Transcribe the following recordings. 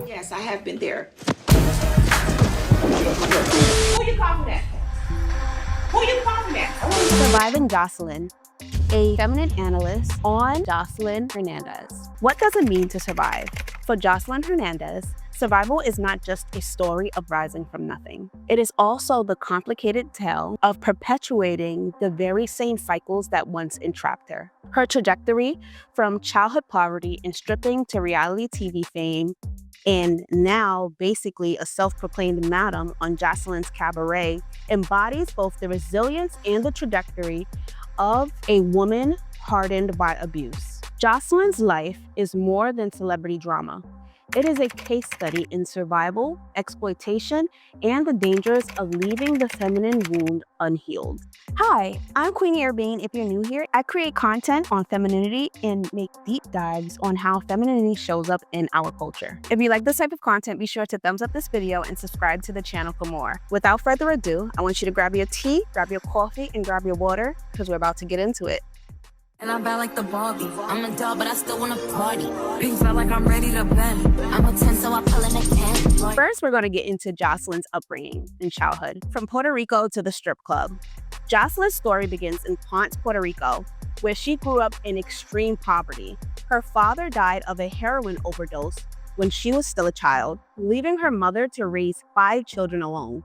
Yes, I have been there. Who you coughing at? Who you coughing at? Surviving Jocelyn, a feminine analyst on Jocelyn Hernandez. What does it mean to survive? For Jocelyn Hernandez, survival is not just a story of rising from nothing. It is also the complicated tale of perpetuating the very same cycles that once entrapped her. Her trajectory from childhood poverty and stripping to reality TV fame, and now basically a self-proclaimed madam on Jocelyn's Cabaret, embodies both the resilience and the trajectory of a woman hardened by abuse. Jocelyn's life is more than celebrity drama. It is a case study in survival, exploitation, and the dangers of leaving the feminine wound unhealed. Hi, I'm Queen Earbane. If you're new here, I create content on femininity and make deep dives on how femininity shows up in our culture. If you like this type of content, be sure to thumbs up this video and subscribe to the channel for more. Without further ado, I want you to grab your tea, grab your coffee, and grab your water, because we're about to get into it. And I'm bad like the Barbie. I'm a doll, but I still wanna party. Pink felt like I'm ready to bend. I'm a 10, so I pull in a 10. First, we're going to get into Jocelyn's upbringing in childhood, from Puerto Rico to the strip club. Jocelyn's story begins in Ponce, Puerto Rico, where she grew up in extreme poverty. Her father died of a heroin overdose when she was still a child, leaving her mother to raise 5 children alone.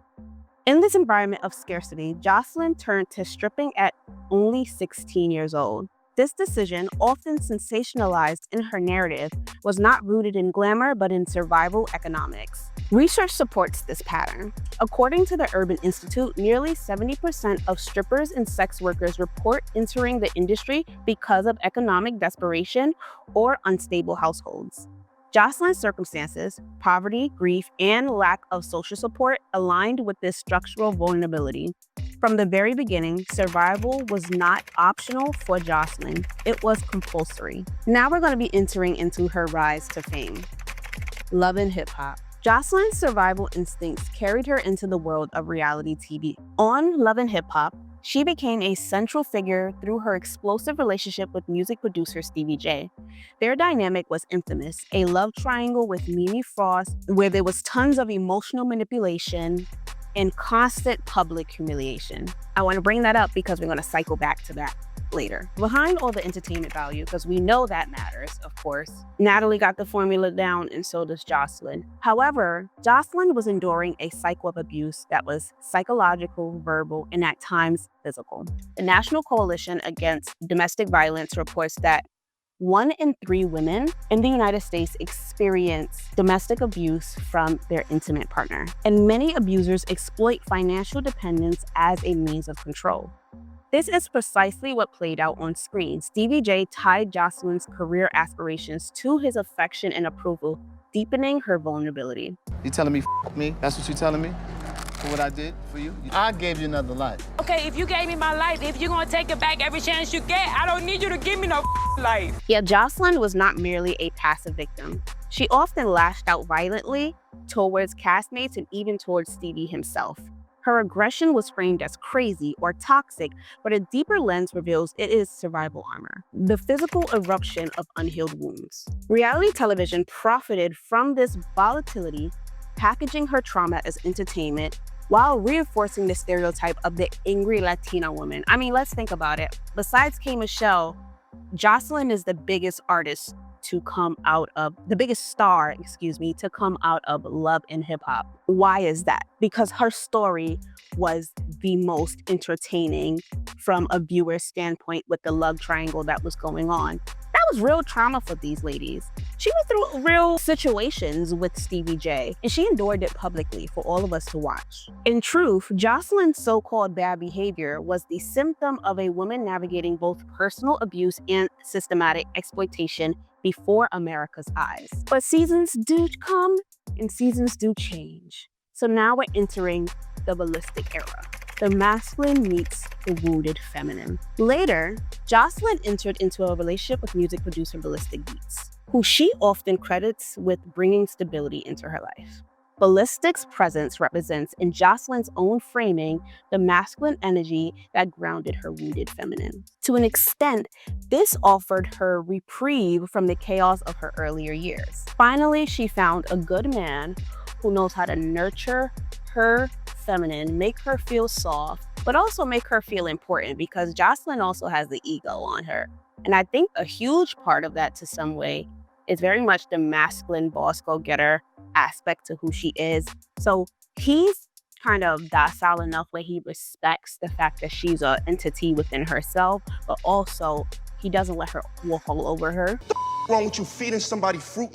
In this environment of scarcity, Jocelyn turned to stripping at only 16 years old. This decision, often sensationalized in her narrative, was not rooted in glamour but in survival economics. Research supports this pattern. According to the Urban Institute, nearly 70% of strippers and sex workers report entering the industry because of economic desperation or unstable households. Jocelyn's circumstances, poverty, grief, and lack of social support aligned with this structural vulnerability. From the very beginning, survival was not optional for Jocelyn. It was compulsory. Now we're going to be entering into her rise to fame. Love and hip hop. Jocelyn's survival instincts carried her into the world of reality TV. On Love and Hip Hop, she became a central figure through her explosive relationship with music producer Stevie J. Their dynamic was infamous, a love triangle with Mimi Frost, where there was tons of emotional manipulation and constant public humiliation. I want to bring that up because we're going to cycle back to that later. Behind all the entertainment value, because we know that matters, of course, Natalie got the formula down and so does Jocelyn. However, Jocelyn was enduring a cycle of abuse that was psychological, verbal, and at times physical. The National Coalition Against Domestic Violence reports that 1 in 3 women in the United States experience domestic abuse from their intimate partner, and many abusers exploit financial dependence as a means of control. This is precisely what played out on screen. Stevie J tied Jocelyn's career aspirations to his affection and approval, deepening her vulnerability. You telling me f me? That's what you telling me? For what I did for you? I gave you another life. Okay, if you gave me my life, if you're gonna take it back every chance you get, I don't need you to give me no life. Yet Jocelyn was not merely a passive victim. She often lashed out violently towards castmates and even towards Stevie himself. Her aggression was framed as crazy or toxic, but a deeper lens reveals it is survival armor, the physical eruption of unhealed wounds. Reality television profited from this volatility, packaging her trauma as entertainment while reinforcing the stereotype of the angry Latina woman. I mean, let's think about it. Besides K. Michelle, Jocelyn is the biggest artist to come out of, the biggest star, to come out of love and hip hop. Why is that? Because her story was the most entertaining from a viewer's standpoint with the love triangle that was going on. That was real trauma for these ladies. She went through real situations with Stevie J, and she endured it publicly for all of us to watch. In truth, Jocelyn's so-called bad behavior was the symptom of a woman navigating both personal abuse and systematic exploitation before America's eyes. But seasons do come and seasons do change. So now we're entering the ballistic era. The masculine meets the wounded feminine. Later, Jocelyn entered into a relationship with music producer Ballistic Beats, who she often credits with bringing stability into her life. Ballistic's presence represents, in Jocelyn's own framing, the masculine energy that grounded her wounded feminine. To an extent, this offered her reprieve from the chaos of her earlier years. Finally, she found a good man who knows how to nurture her feminine, make her feel soft, but also make her feel important, because Jocelyn also has the ego on her. And I think a huge part of that, to some way, is very much the masculine boss go-getter aspect to who she is. So he's kind of docile enough where he respects the fact that she's an entity within herself, but also he doesn't let her walk all over her. Wrong with you feeding somebody fruit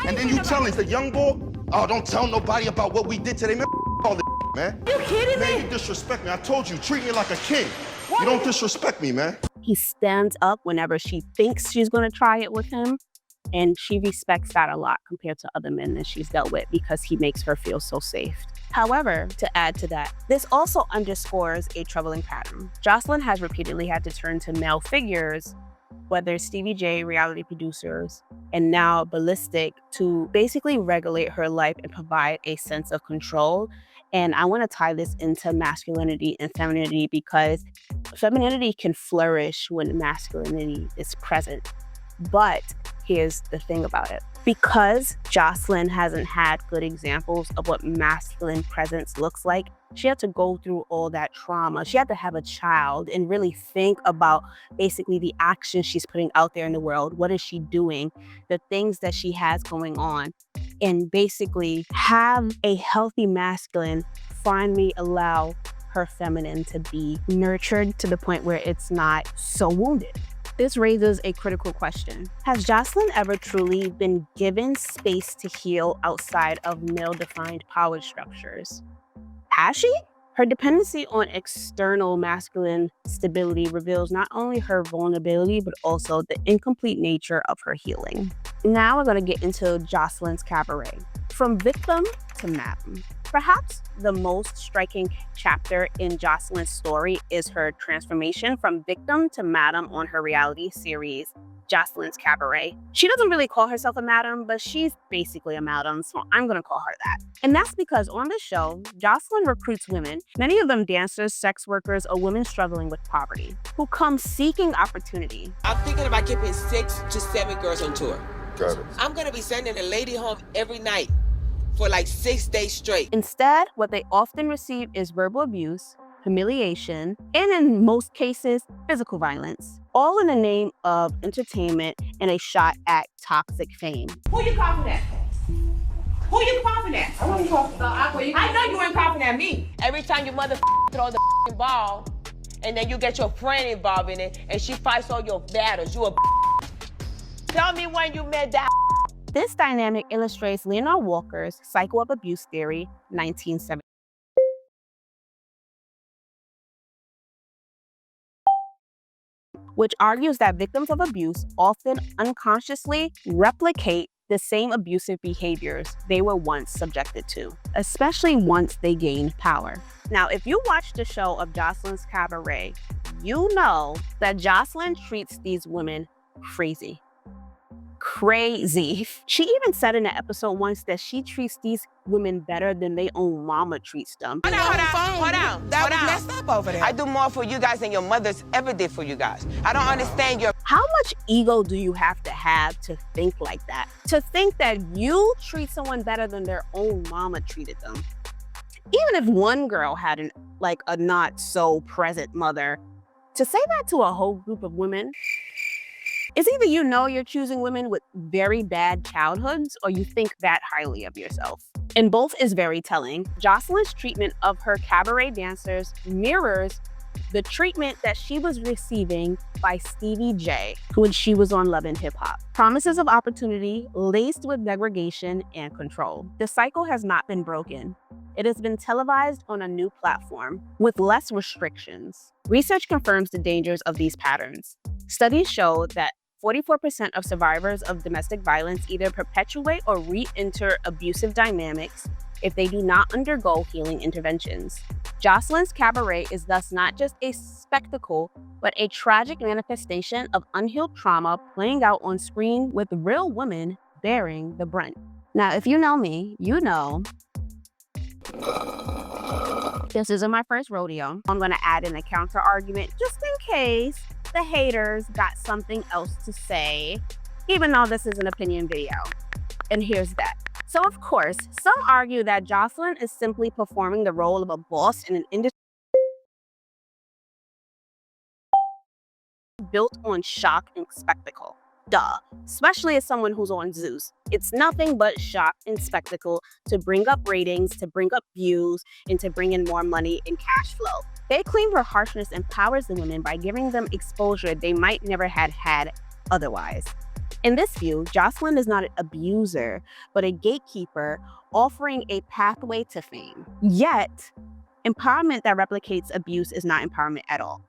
and then you telling the young boy, oh, don't tell nobody about what we did today, man. All this, man. You kidding me? Man, you disrespect me. I told you, treat me like a king. You don't disrespect me, man. He stands up whenever she thinks she's going to try it with him. And she respects that a lot compared to other men that she's dealt with, because he makes her feel so safe. However, to add to that, this also underscores a troubling pattern. Jocelyn has repeatedly had to turn to male figures, whether Stevie J, reality producers, and now Ballistic, to basically regulate her life and provide a sense of control. And I want to tie this into masculinity and femininity, because femininity can flourish when masculinity is present. But here's the thing about it. Because Jocelyn hasn't had good examples of what masculine presence looks like, she had to go through all that trauma. She had to have a child and really think about basically the actions she's putting out there in the world. What is she doing? The things that she has going on. And basically have a healthy masculine finally allow her feminine to be nurtured to the point where it's not so wounded. This raises a critical question. Has Jocelyn ever truly been given space to heal outside of male-defined power structures? Has she? Her dependency on external masculine stability reveals not only her vulnerability, but also the incomplete nature of her healing. Now we're going to get into Jocelyn's cabaret. From victim to madam. Perhaps the most striking chapter in Jocelyn's story is her transformation from victim to madam on her reality series, Jocelyn's Cabaret. She doesn't really call herself a madam, but she's basically a madam, so I'm gonna call her that. And that's because on the show, Jocelyn recruits women, many of them dancers, sex workers, or women struggling with poverty, who come seeking opportunity. I'm thinking about keeping 6 to 7 girls on tour. Got it. I'm gonna be sending a lady home every night for like 6 days straight. Instead, what they often receive is verbal abuse, humiliation, and in most cases, physical violence, all in the name of entertainment and a shot at toxic fame. Who you coughing at? Who you coughing at? I wasn't coughing. I know you weren't coughing at me. Every time your mother throw the ball, and then you get your friend involved in it, and she fights all your battles, you a Tell me when you met that. This dynamic illustrates Leonard Walker's cycle of abuse theory, 1970. Which argues that victims of abuse often unconsciously replicate the same abusive behaviors they were once subjected to, especially once they gained power. Now, if you watch the show of Jocelyn's Cabaret, you know that Jocelyn treats these women crazy. She even said in an episode once that she treats these women better than their own mama treats them. Hold on. That was messed up over there. I do more for you guys than your mothers ever did for you guys. I don't understand your. How much ego do you have to think like that? To think that you treat someone better than their own mama treated them. Even if one girl had a not so present mother, to say that to a whole group of women, it's either you know you're choosing women with very bad childhoods or you think that highly of yourself. And both is very telling. Jocelyn's treatment of her cabaret dancers mirrors the treatment that she was receiving by Stevie J when she was on Love and Hip Hop. Promises of opportunity laced with degradation and control. The cycle has not been broken. It has been televised on a new platform with less restrictions. Research confirms the dangers of these patterns. Studies show that 44% of survivors of domestic violence either perpetuate or re-enter abusive dynamics if they do not undergo healing interventions. Jocelyn's Cabaret is thus not just a spectacle, but a tragic manifestation of unhealed trauma playing out on screen with real women bearing the brunt. Now, if you know me, you know This isn't my first rodeo. I'm gonna add in a counter argument just in case the haters got something else to say, even though this is an opinion video. And here's that. So of course, some argue that Jocelyn is simply performing the role of a boss in an industry built on shock and spectacle. Duh, especially as someone who's on Zeus. It's nothing but shock and spectacle to bring up ratings, to bring up views, and to bring in more money and cash flow. They claim her harshness empowers the women by giving them exposure they might never had otherwise. In this view, Jocelyn is not an abuser, but a gatekeeper offering a pathway to fame. Yet, empowerment that replicates abuse is not empowerment at all.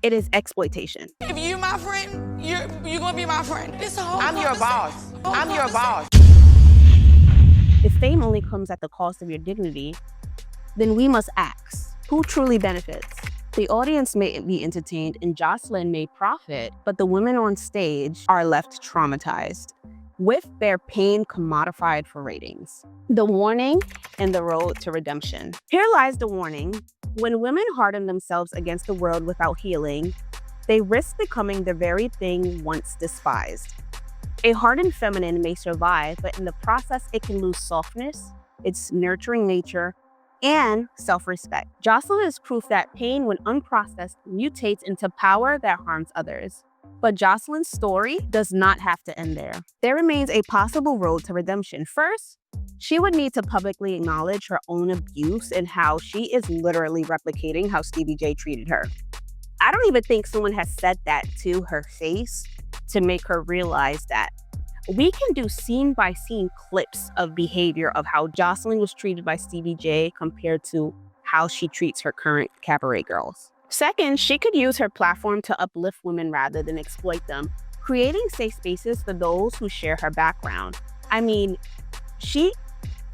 It is exploitation. If you my friend, you're gonna be my friend. It's a whole I'm your boss. I'm your boss. If fame only comes at the cost of your dignity, then we must ask, who truly benefits? The audience may be entertained and Jocelyn may profit, but the women on stage are left traumatized, with their pain commodified for ratings. The warning and the road to redemption. Here lies the warning. When women harden themselves against the world without healing, they risk becoming the very thing once despised. A hardened feminine may survive, but in the process, it can lose softness, its nurturing nature, and self-respect. Jocelyn is proof that pain, when unprocessed, mutates into power that harms others. But Jocelyn's story does not have to end there. There remains a possible road to redemption. First, she would need to publicly acknowledge her own abuse and how she is literally replicating how Stevie J treated her. I don't even think someone has said that to her face to make her realize that. We can do scene-by-scene clips of behavior of how Jocelyn was treated by Stevie J compared to how she treats her current cabaret girls. Second, she could use her platform to uplift women rather than exploit them, creating safe spaces for those who share her background. I mean, she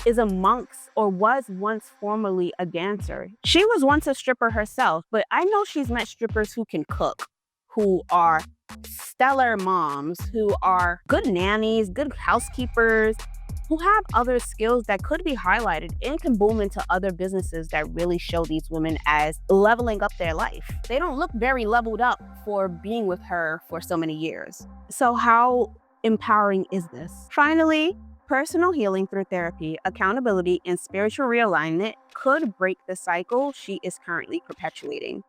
is amongst or was once formerly a dancer. She was once a stripper herself, but I know she's met strippers who can cook, who are stellar moms, who are good nannies, good housekeepers, who have other skills that could be highlighted and can boom into other businesses that really show these women as leveling up their life. They don't look very leveled up for being with her for so many years. So how empowering is this? Finally, personal healing through therapy, accountability, and spiritual realignment could break the cycle she is currently perpetuating.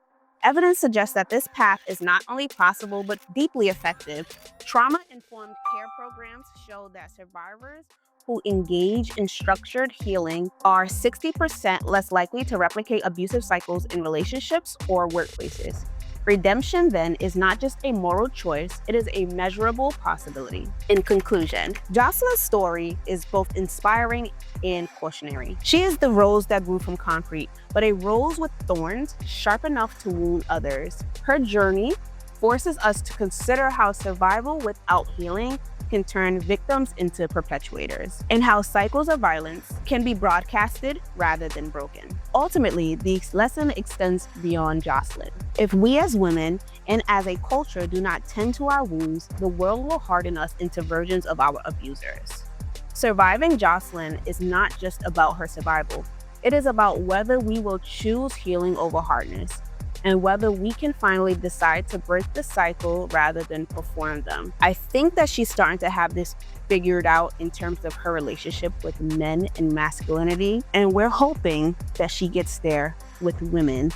Evidence suggests that this path is not only possible, but deeply effective. Trauma-informed care programs show that survivors who engage in structured healing are 60% less likely to replicate abusive cycles in relationships or workplaces. Redemption, then, is not just a moral choice, it is a measurable possibility. In conclusion, Jocelyn's story is both inspiring and cautionary. She is the rose that grew from concrete, but a rose with thorns sharp enough to wound others. Her journey forces us to consider how survival without healing can turn victims into perpetuators, and how cycles of violence can be broadcasted rather than broken. Ultimately, the lesson extends beyond Jocelyn. If we as women and as a culture do not tend to our wounds, the world will harden us into versions of our abusers. Surviving Jocelyn is not just about her survival. It is about whether we will choose healing over hardness, and whether we can finally decide to break the cycle rather than perform them. I think that she's starting to have this figured out in terms of her relationship with men and masculinity, and we're hoping that she gets there with women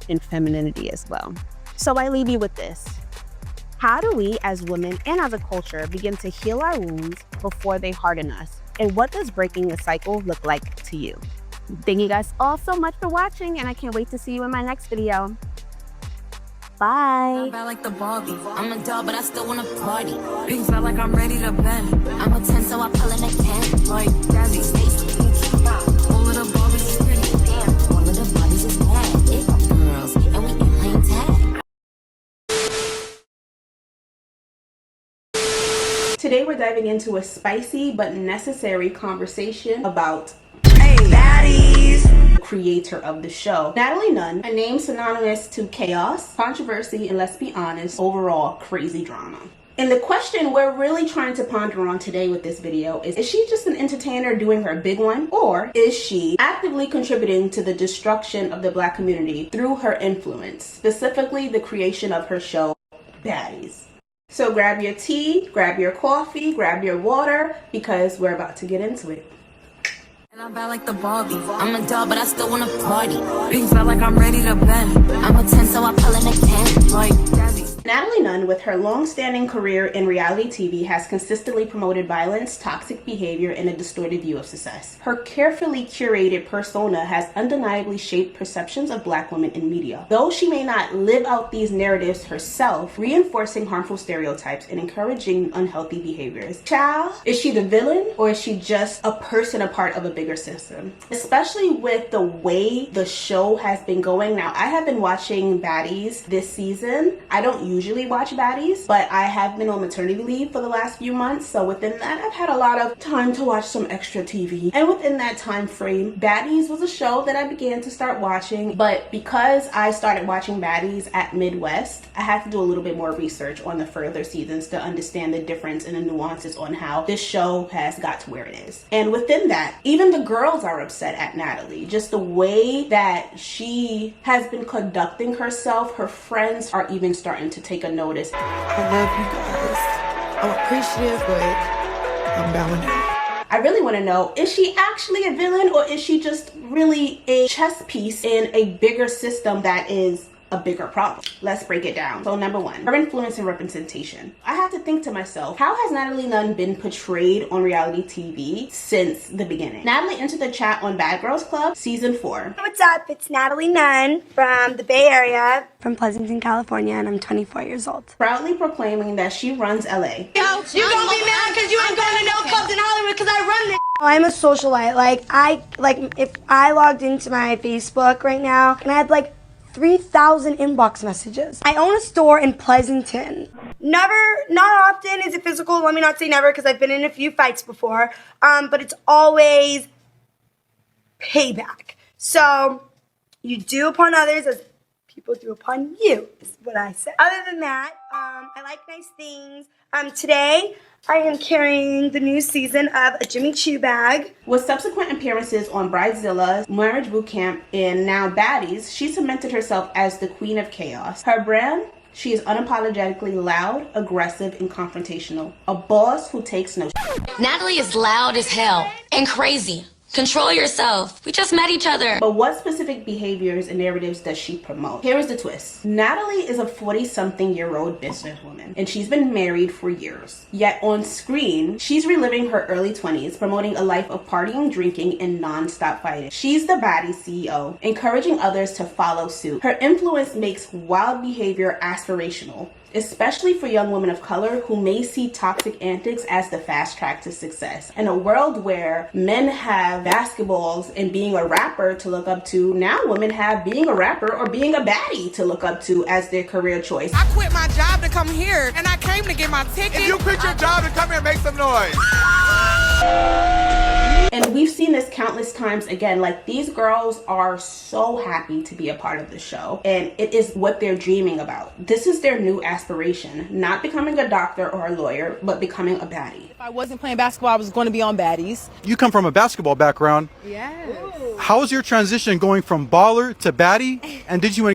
and femininity as well. So I leave you with this. How do we as women and as a culture begin to heal our wounds before they harden us? And what does breaking the cycle look like to you? Thank you guys all so much for watching, and I can't wait to see you in my next video. Bye. I like the Barbie. I'm a doll, but I still wanna party. Pink felt like I'm ready to bend. I'm a 10, so I pull in a 10. Like Jazzy Stacy. All of the Barbies is pretty. Damn. All of the bodies is bad. It girls, and we ain't playing tag. Today we're diving into a spicy but necessary conversation about Baddies. creator of the show, Natalie Nunn, a name synonymous to chaos, controversy, and let's be honest, overall crazy drama. And the question we're really trying to ponder on today with this video is she just an entertainer doing her big one, or is she actively contributing to the destruction of the Black community through her influence, specifically the creation of her show, Baddies? So grab your tea, grab your coffee, grab your water, because we're about to get into it. And I'm bad like the Barbie. I'm a doll, but I still wanna party. Things felt like I'm ready to bend. I'm a 10, so I pull in a 10. Like Jazzy. Natalie Nunn, with her long-standing career in reality TV, has consistently promoted violence, toxic behavior, and a distorted view of success. Her carefully curated persona has undeniably shaped perceptions of Black women in media. Though she may not live out these narratives herself, reinforcing harmful stereotypes and encouraging unhealthy behaviors. Child, is she the villain, or is she just a person, a part of a bigger system? Especially with the way the show has been going. Now, I have been watching Baddies this season. I don't usually watch Baddies, but I have been on maternity leave for the last few months, so within that I've had a lot of time to watch some extra TV. And within that time frame, Baddies was a show that I began to start watching, but because I started watching Baddies at Midwest, I had to do a little bit more research on the further seasons to understand the difference and the nuances on how this show has got to where it is. And within that, even the girls are upset at Natalie. Just the way that she has been conducting herself, her friends are even starting to take a notice. I love you guys. I'm appreciative, but I'm bowing out. I really want to know, is she actually a villain, or is she just really a chess piece in a bigger system that is a bigger problem? Let's break it down. So number one, her influence and representation. I had to think to myself, how has Natalie Nunn been portrayed on reality TV since the beginning? Natalie entered the chat on Bad Girls Club season 4. What's up? It's Natalie Nunn from the Bay Area, from Pleasanton, California, and I'm 24 years old. Proudly proclaiming that she runs LA. Yo, you gonna be mad because you ain't going to no clubs in Hollywood because I run this. I'm a socialite. If I logged into my Facebook right now and I had 3,000 inbox messages. I own a store in Pleasanton. Not often is it physical. Let me not say never, because I've been in a few fights before. But it's always payback. So you do upon others as people do upon you, is what I say. Other than that, I like nice things. Today, I am carrying the new season of a Jimmy Choo bag. With subsequent appearances on Bridezilla, Marriage Bootcamp, and now Baddies, she cemented herself as the queen of chaos. Her brand? She is unapologetically loud, aggressive, and confrontational. A boss who takes no shit. Natalie is loud as hell and crazy. Control yourself. We just met each other. But what specific behaviors and narratives does she promote? Here is the twist. Natalie is a 40-something-year-old businesswoman, and she's been married for years. Yet on screen, she's reliving her early 20s, promoting a life of partying, drinking, and non-stop fighting. She's the Baddies CEO, encouraging others to follow suit. Her influence makes wild behavior aspirational, especially for young women of color who may see toxic antics as the fast track to success. In a world where men have basketballs and being a rapper to look up to, now women have being a rapper or being a baddie to look up to as their career choice. I quit my job to come here, and I came to get my ticket. If you quit your job to come here, make some noise. And we've seen this countless times again. These girls are so happy to be a part of the show, and it is what they're dreaming about. This is their new aspiration, not becoming a doctor or a lawyer, but becoming a baddie. If I wasn't playing basketball, I was going to be on Baddies. You come from a basketball background. Yes. How was your transition going from baller to baddie? And did you